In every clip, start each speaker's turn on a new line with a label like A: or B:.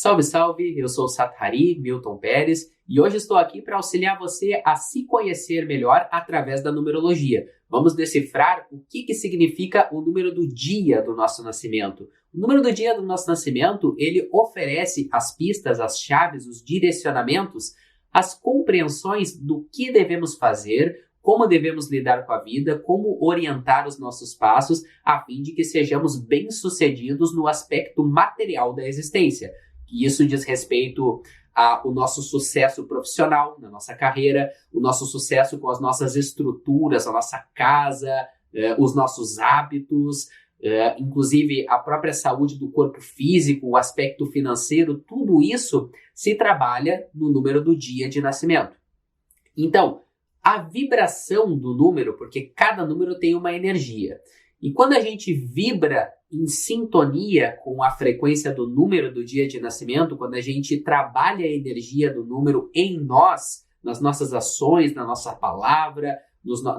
A: Salve, salve! Eu sou o Sathari, Milton Pérez, e hoje estou aqui para auxiliar você a se conhecer melhor através da numerologia. Vamos decifrar o que significa o número do dia do nosso nascimento. O número do dia do nosso nascimento, ele oferece as pistas, as chaves, os direcionamentos, as compreensões do que devemos fazer, como devemos lidar com a vida, como orientar os nossos passos, a fim de que sejamos bem-sucedidos no aspecto material da existência. E isso diz respeito ao nosso sucesso profissional na nossa carreira, o nosso sucesso com as nossas estruturas, a nossa casa, os nossos hábitos, inclusive a própria saúde do corpo físico, o aspecto financeiro, tudo isso se trabalha no número do dia de nascimento. Então, a vibração do número, porque cada número tem uma energia, e quando a gente vibra em sintonia com a frequência do número do dia de nascimento, quando a gente trabalha a energia do número em nós, nas nossas ações, na nossa palavra,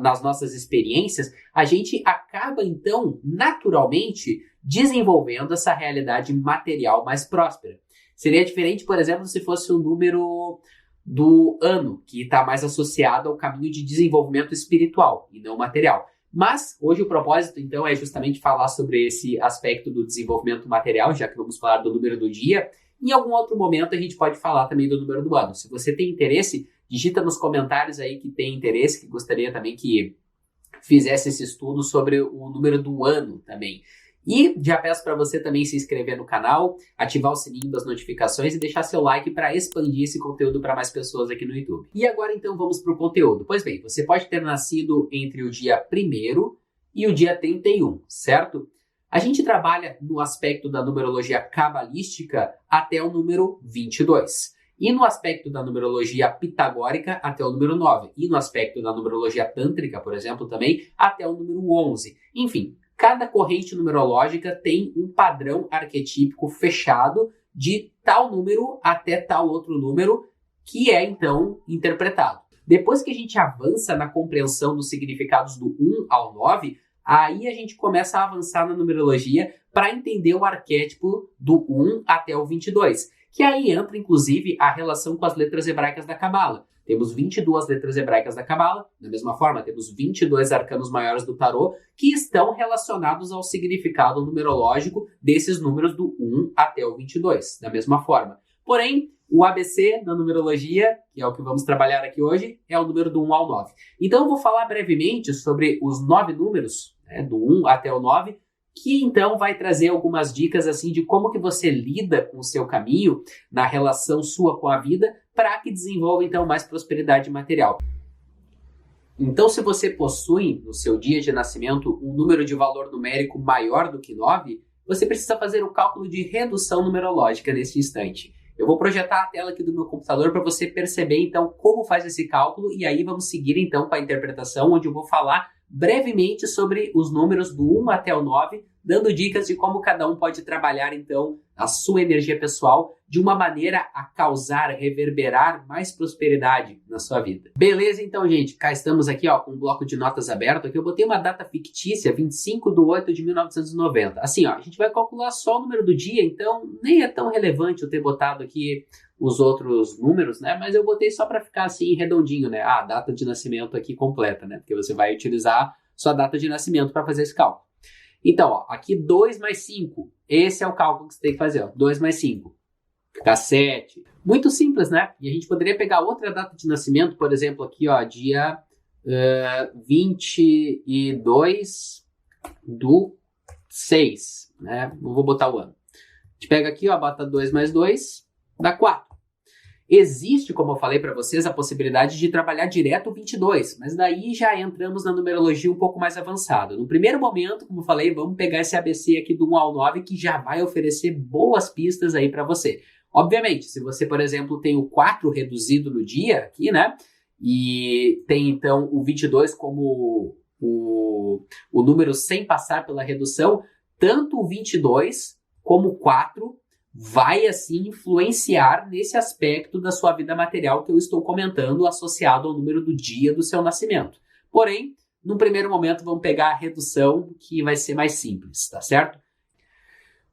A: nas nossas experiências, a gente acaba, então, naturalmente, desenvolvendo essa realidade material mais próspera. Seria diferente, por exemplo, se fosse o número do ano, que está mais associado ao caminho de desenvolvimento espiritual e não material. Mas hoje o propósito, então, é justamente falar sobre esse aspecto do desenvolvimento material, já que vamos falar do número do dia. Em algum outro momento a gente pode falar também do número do ano. Se você tem interesse, digita nos comentários aí que tem interesse, que gostaria também que fizesse esse estudo sobre o número do ano também. E já peço para você também se inscrever no canal, ativar o sininho das notificações e deixar seu like para expandir esse conteúdo para mais pessoas aqui no YouTube. E agora então vamos para o conteúdo. Pois bem, você pode ter nascido entre o dia 1º e o dia 31, certo? A gente trabalha no aspecto da numerologia cabalística até o número 22. E no aspecto da numerologia pitagórica até o número 9. E no aspecto da numerologia tântrica, por exemplo, também até o número 11. Enfim, cada corrente numerológica tem um padrão arquetípico fechado de tal número até tal outro número que é, então, interpretado. Depois que a gente avança na compreensão dos significados do 1 ao 9, aí a gente começa a avançar na numerologia para entender o arquétipo do 1 até o 22, que aí entra, inclusive, a relação com as letras hebraicas da Cabala. Temos 22 letras hebraicas da Cabala, da mesma forma, temos 22 arcanos maiores do tarô, que estão relacionados ao significado numerológico desses números do 1 até o 22, da mesma forma. Porém, o ABC da numerologia, que é o que vamos trabalhar aqui hoje, é o número do 1 ao 9. Então, eu vou falar brevemente sobre os 9 números, do 1 até o 9, que então vai trazer algumas dicas assim de como que você lida com o seu caminho na relação sua com a vida para que desenvolva então mais prosperidade material. Então, se você possui no seu dia de nascimento um número de valor numérico maior do que 9, você precisa fazer o cálculo de redução numerológica neste instante. Eu vou projetar a tela aqui do meu computador para você perceber então como faz esse cálculo e aí vamos seguir então com a interpretação, onde eu vou falar brevemente sobre os números do 1 até o 9, dando dicas de como cada um pode trabalhar, então, a sua energia pessoal de uma maneira a causar, reverberar mais prosperidade na sua vida. Beleza, então, gente? Cá estamos aqui, com um bloco de notas aberto. Aqui eu botei uma data fictícia, 25/8/1990. Assim, a gente vai calcular só o número do dia, então nem é tão relevante eu ter botado aqui os outros números, né? Mas eu botei só para ficar assim redondinho, né? A data de nascimento aqui completa, né? Porque você vai utilizar sua data de nascimento para fazer esse cálculo. Então, aqui 2 mais 5. Esse é o cálculo que você tem que fazer, 2 mais 5. Fica 7. Muito simples, né? E a gente poderia pegar outra data de nascimento, por exemplo, aqui, dia 22/6, né? Não vou botar o ano. A gente pega aqui, bota 2 mais 2, dá 4. Existe, como eu falei para vocês, a possibilidade de trabalhar direto o 22, mas daí já entramos na numerologia um pouco mais avançada. No primeiro momento, como eu falei, vamos pegar esse ABC aqui do 1 ao 9, que já vai oferecer boas pistas aí para você. Obviamente, se você, por exemplo, tem o 4 reduzido no dia aqui, né, e tem então o 22 como o número sem passar pela redução, tanto o 22 como o 4 vai, assim, influenciar nesse aspecto da sua vida material que eu estou comentando, associado ao número do dia do seu nascimento. Porém, num primeiro momento, vamos pegar a redução, que vai ser mais simples, tá certo?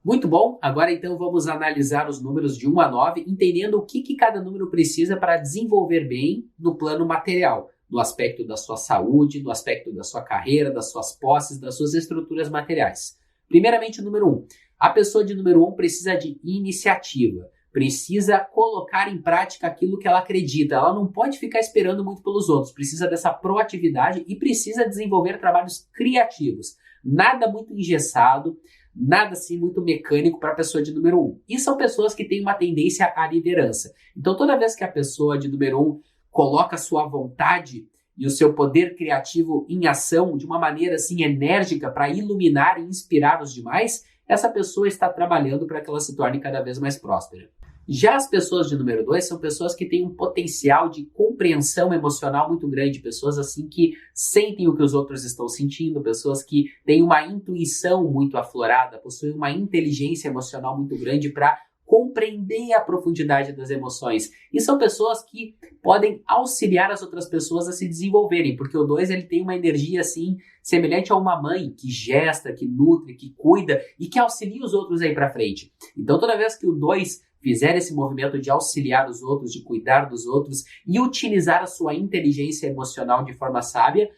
A: Muito bom, agora então vamos analisar os números de 1 a 9, entendendo o que cada número precisa para desenvolver bem no plano material, no aspecto da sua saúde, no aspecto da sua carreira, das suas posses, das suas estruturas materiais. Primeiramente, o número 1. A pessoa de número 1 precisa de iniciativa, precisa colocar em prática aquilo que ela acredita. Ela não pode ficar esperando muito pelos outros, precisa dessa proatividade e precisa desenvolver trabalhos criativos. Nada muito engessado, nada assim muito mecânico para a pessoa de número 1. E são pessoas que têm uma tendência à liderança. Então, toda vez que a pessoa de número 1 coloca a sua vontade e o seu poder criativo em ação de uma maneira assim enérgica para iluminar e inspirar os demais, essa pessoa está trabalhando para que ela se torne cada vez mais próspera. Já as pessoas de número 2 são pessoas que têm um potencial de compreensão emocional muito grande, pessoas assim que sentem o que os outros estão sentindo, pessoas que têm uma intuição muito aflorada, possuem uma inteligência emocional muito grande para compreender a profundidade das emoções. E são pessoas que podem auxiliar as outras pessoas a se desenvolverem, porque o 2 ele tem uma energia assim semelhante a uma mãe que gesta, que nutre, que cuida e que auxilia os outros aí para frente. Então toda vez que o 2 fizer esse movimento de auxiliar os outros, de cuidar dos outros e utilizar a sua inteligência emocional de forma sábia,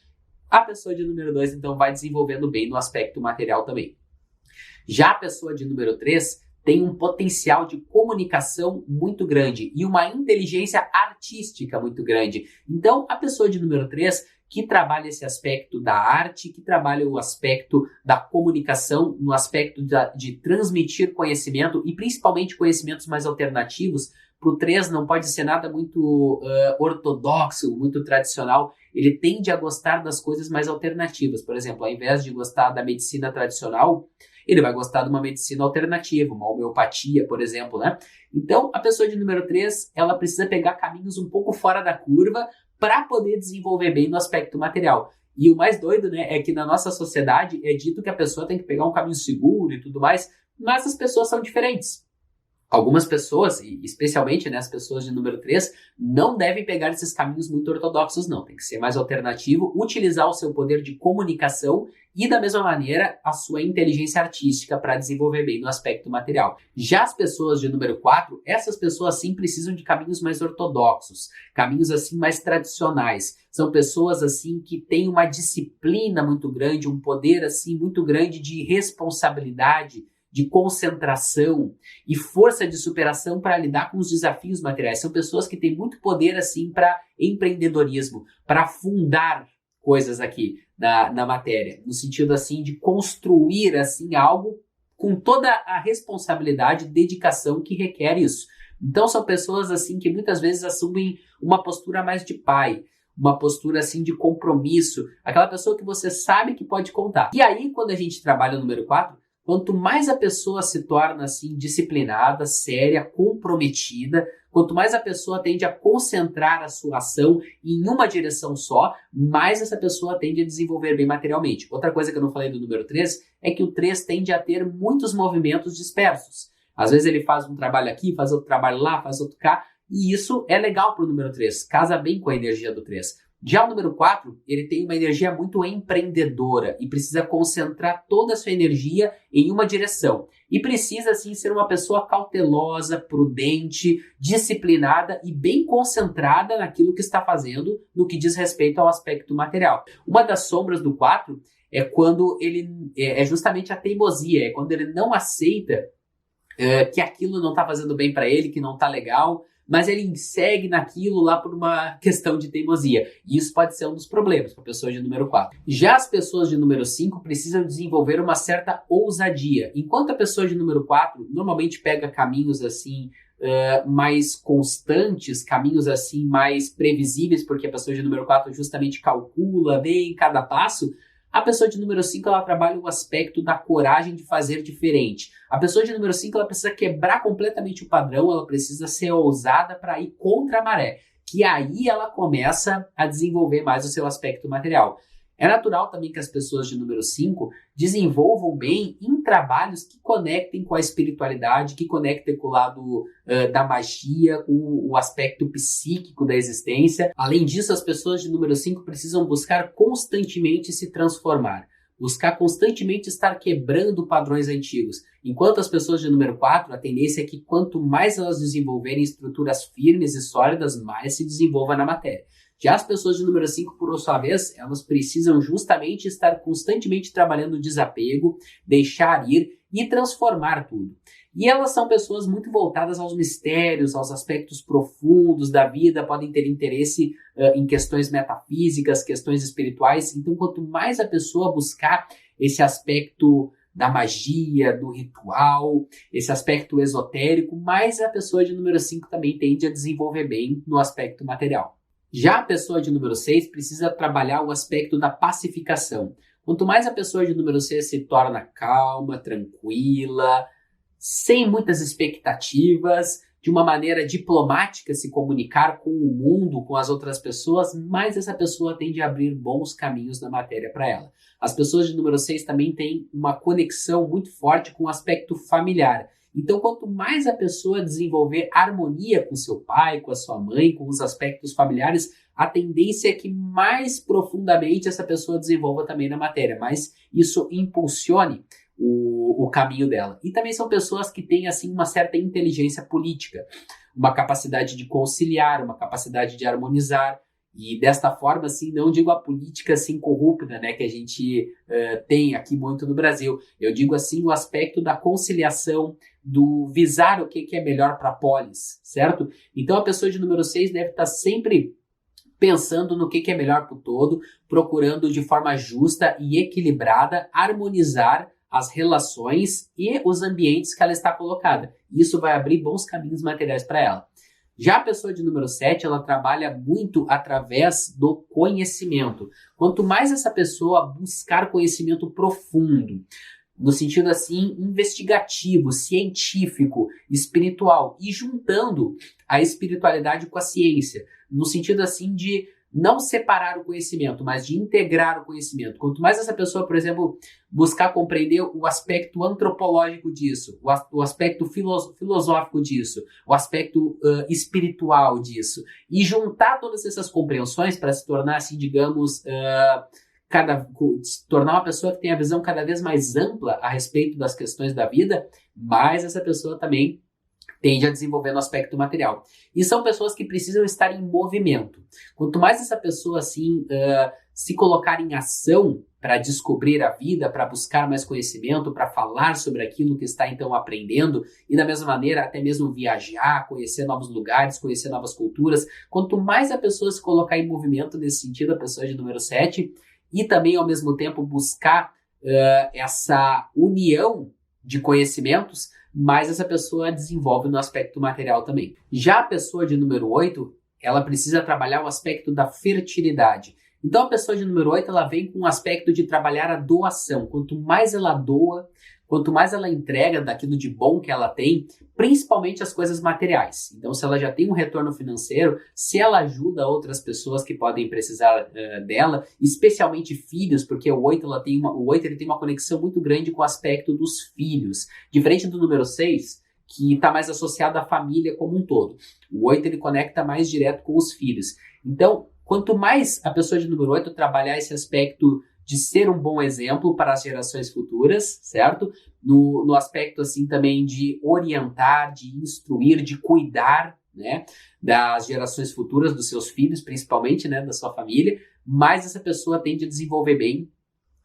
A: a pessoa de número 2 então vai desenvolvendo bem no aspecto material também. Já a pessoa de número 3 tem um potencial de comunicação muito grande e uma inteligência artística muito grande. Então, a pessoa de número 3 que trabalha esse aspecto da arte, que trabalha o aspecto da comunicação, no aspecto de transmitir conhecimento e principalmente conhecimentos mais alternativos, para o 3 não pode ser nada muito ortodoxo, muito tradicional. Ele tende a gostar das coisas mais alternativas. Por exemplo, ao invés de gostar da medicina tradicional, ele vai gostar de uma medicina alternativa, uma homeopatia, por exemplo, né? Então, a pessoa de número 3, ela precisa pegar caminhos um pouco fora da curva para poder desenvolver bem no aspecto material. E o mais doido, né, é que na nossa sociedade é dito que a pessoa tem que pegar um caminho seguro e tudo mais, mas as pessoas são diferentes. Algumas pessoas, e especialmente as pessoas de número 3, não devem pegar esses caminhos muito ortodoxos, não. Tem que ser mais alternativo, utilizar o seu poder de comunicação e, da mesma maneira, a sua inteligência artística para desenvolver bem no aspecto material. Já as pessoas de número 4, essas pessoas sim precisam de caminhos mais ortodoxos, caminhos assim mais tradicionais. São pessoas assim que têm uma disciplina muito grande, um poder assim muito grande de responsabilidade, de concentração e força de superação para lidar com os desafios materiais. São pessoas que têm muito poder assim para empreendedorismo, para fundar coisas aqui na matéria, no sentido assim de construir assim algo com toda a responsabilidade e dedicação que requer isso. Então são pessoas assim que muitas vezes assumem uma postura mais de pai, uma postura assim de compromisso, aquela pessoa que você sabe que pode contar. E aí, quando a gente trabalha o número 4, quanto mais a pessoa se torna assim disciplinada, séria, comprometida, quanto mais a pessoa tende a concentrar a sua ação em uma direção só, mais essa pessoa tende a desenvolver bem materialmente. Outra coisa que eu não falei do número 3 é que o 3 tende a ter muitos movimentos dispersos. Às vezes ele faz um trabalho aqui, faz outro trabalho lá, faz outro cá, e isso é legal para o número 3, casa bem com a energia do 3. Já o número 4, ele tem uma energia muito empreendedora e precisa concentrar toda a sua energia em uma direção. E precisa, assim, ser uma pessoa cautelosa, prudente, disciplinada e bem concentrada naquilo que está fazendo no que diz respeito ao aspecto material. Uma das sombras do 4 é quando ele é justamente a teimosia, é quando ele não aceita que aquilo não está fazendo bem para ele, que não está legal, mas ele segue naquilo lá por uma questão de teimosia. E isso pode ser um dos problemas para a pessoa de número 4. Já as pessoas de número 5 precisam desenvolver uma certa ousadia. Enquanto a pessoa de número 4 normalmente pega caminhos assim mais constantes, caminhos assim mais previsíveis, porque a pessoa de número 4 justamente calcula, vê em cada passo, a pessoa de número 5, ela trabalha o aspecto da coragem de fazer diferente. A pessoa de número 5, ela precisa quebrar completamente o padrão, ela precisa ser ousada para ir contra a maré, que aí ela começa a desenvolver mais o seu aspecto material. É natural também que as pessoas de número 5 desenvolvam bem em trabalhos que conectem com a espiritualidade, que conectem com o lado da magia, com o aspecto psíquico da existência. Além disso, as pessoas de número 5 precisam buscar constantemente se transformar. buscar constantemente estar quebrando padrões antigos. Enquanto as pessoas de número 4, a tendência é que quanto mais elas desenvolverem estruturas firmes e sólidas, mais se desenvolva na matéria. Já as pessoas de número 5, por sua vez, elas precisam justamente estar constantemente trabalhando o desapego, deixar ir e transformar tudo. E elas são pessoas muito voltadas aos mistérios, aos aspectos profundos da vida, podem ter interesse em questões metafísicas, questões espirituais. Então, quanto mais a pessoa buscar esse aspecto da magia, do ritual, esse aspecto esotérico, mais a pessoa de número 5 também tende a desenvolver bem no aspecto material. Já a pessoa de número 6 precisa trabalhar o aspecto da pacificação. Quanto mais a pessoa de número 6 se torna calma, tranquila, sem muitas expectativas, de uma maneira diplomática se comunicar com o mundo, com as outras pessoas, mais essa pessoa tende a abrir bons caminhos na matéria para ela. As pessoas de número 6 também têm uma conexão muito forte com o aspecto familiar. Então, quanto mais a pessoa desenvolver harmonia com seu pai, com a sua mãe, com os aspectos familiares, a tendência é que mais profundamente essa pessoa desenvolva também na matéria, mas isso impulsione o caminho dela. E também são pessoas que têm assim uma certa inteligência política, uma capacidade de conciliar, uma capacidade de harmonizar. E desta forma, assim, não digo a política assim corrupta, né, que a gente tem aqui muito no Brasil. Eu digo assim o aspecto da conciliação, do visar o que é melhor para a polis, certo? Então a pessoa de número 6 deve estar sempre pensando no que é melhor para o todo, procurando de forma justa e equilibrada harmonizar as relações e os ambientes que ela está colocada. Isso vai abrir bons caminhos materiais para ela. Já a pessoa de número 7, ela trabalha muito através do conhecimento. Quanto mais essa pessoa buscar conhecimento profundo, no sentido assim investigativo, científico, espiritual, e juntando a espiritualidade com a ciência, no sentido assim de não separar o conhecimento, mas de integrar o conhecimento. Quanto mais essa pessoa, por exemplo, buscar compreender o aspecto antropológico disso, o aspecto filosófico disso, o aspecto espiritual disso, e juntar todas essas compreensões para se tornar, assim, digamos, se tornar uma pessoa que tem a visão cada vez mais ampla a respeito das questões da vida, mais essa pessoa também tende a desenvolver no aspecto material. E são pessoas que precisam estar em movimento. Quanto mais essa pessoa assim se colocar em ação para descobrir a vida, para buscar mais conhecimento, para falar sobre aquilo que está então aprendendo, e da mesma maneira até mesmo viajar, conhecer novos lugares, conhecer novas culturas, quanto mais a pessoa se colocar em movimento nesse sentido, a pessoa de número 7, e também ao mesmo tempo buscar essa união de conhecimentos, mas essa pessoa desenvolve no aspecto material também. Já a pessoa de número 8, ela precisa trabalhar o aspecto da fertilidade. Então a pessoa de número 8, ela vem com o aspecto de trabalhar a doação. Quanto mais ela doa, quanto mais ela entrega daquilo de bom que ela tem, principalmente as coisas materiais. Então, se ela já tem um retorno financeiro, se ela ajuda outras pessoas que podem precisar dela, especialmente filhos, porque o 8, ele tem uma conexão muito grande com o aspecto dos filhos. Diferente do número 6, que está mais associado à família como um todo. O 8, ele conecta mais direto com os filhos. Então, quanto mais a pessoa de número 8 trabalhar esse aspecto de ser um bom exemplo para as gerações futuras, certo? No aspecto, assim, também de orientar, de instruir, de cuidar, né, das gerações futuras, dos seus filhos, principalmente, né, da sua família, mais essa pessoa tende a desenvolver bem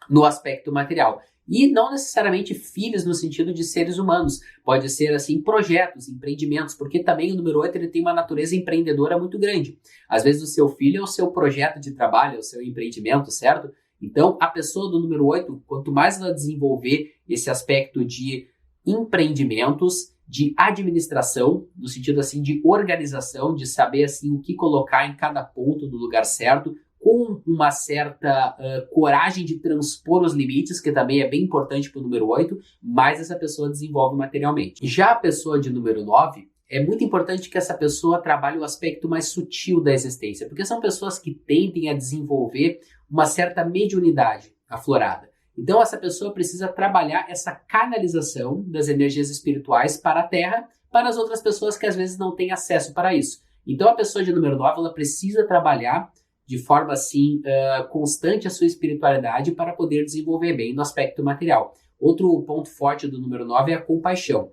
A: no aspecto material. E não necessariamente filhos no sentido de seres humanos. Pode ser, assim, projetos, empreendimentos, porque também o número 8 ele tem uma natureza empreendedora muito grande. Às vezes o seu filho é o seu projeto de trabalho, é o seu empreendimento, certo? Então, a pessoa do número 8, quanto mais ela desenvolver esse aspecto de empreendimentos, de administração, no sentido assim de organização, de saber assim o que colocar em cada ponto no lugar certo, com uma certa coragem de transpor os limites, que também é bem importante para o número 8, mais essa pessoa desenvolve materialmente. Já a pessoa de número 9, é muito importante que essa pessoa trabalhe o aspecto mais sutil da existência, porque são pessoas que tendem a desenvolver uma certa mediunidade aflorada. Então, essa pessoa precisa trabalhar essa canalização das energias espirituais para a Terra, para as outras pessoas que às vezes não têm acesso para isso. Então, a pessoa de número 9, ela precisa trabalhar de forma assim constante a sua espiritualidade para poder desenvolver bem no aspecto material. Outro ponto forte do número 9 é a compaixão.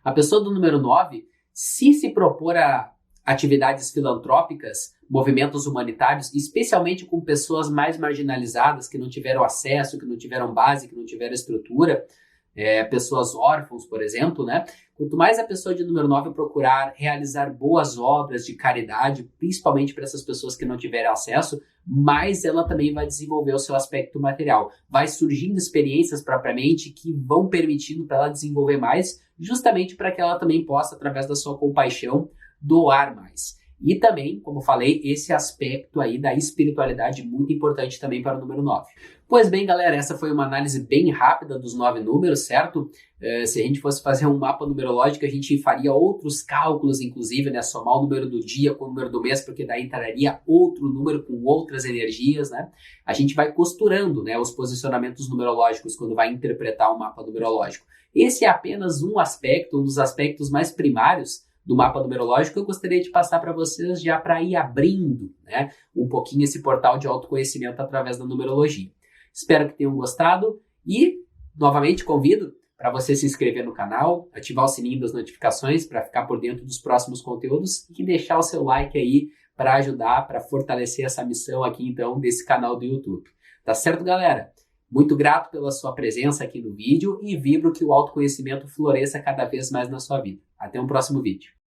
A: A pessoa do número 9, se propor a atividades filantrópicas, movimentos humanitários, especialmente com pessoas mais marginalizadas, que não tiveram acesso, que não tiveram base, que não tiveram estrutura, pessoas órfãos, por exemplo, né? Quanto mais a pessoa de número 9 procurar realizar boas obras de caridade, principalmente para essas pessoas que não tiverem acesso, mais ela também vai desenvolver o seu aspecto material. Vai surgindo experiências propriamente que vão permitindo para ela desenvolver mais, justamente para que ela também possa, através da sua compaixão, doar mais. E também, como falei, esse aspecto aí da espiritualidade muito importante também para o número 9. Pois bem, galera, essa foi uma análise bem rápida dos 9 números, certo? Se a gente fosse fazer um mapa numerológico, a gente faria outros cálculos, inclusive, né? Somar o número do dia com o número do mês, porque daí entraria outro número com outras energias, né? A gente vai costurando, né, os posicionamentos numerológicos quando vai interpretar um mapa numerológico. Esse é apenas um aspecto, um dos aspectos mais primários do mapa numerológico que eu gostaria de passar para vocês já para ir abrindo, né, um pouquinho esse portal de autoconhecimento através da numerologia. Espero que tenham gostado e, novamente, convido para você se inscrever no canal, ativar o sininho das notificações para ficar por dentro dos próximos conteúdos e deixar o seu like aí para ajudar, para fortalecer essa missão aqui, então, desse canal do YouTube. Tá certo, galera? Muito grato pela sua presença aqui no vídeo e vibro que o autoconhecimento floresça cada vez mais na sua vida. Até um próximo vídeo.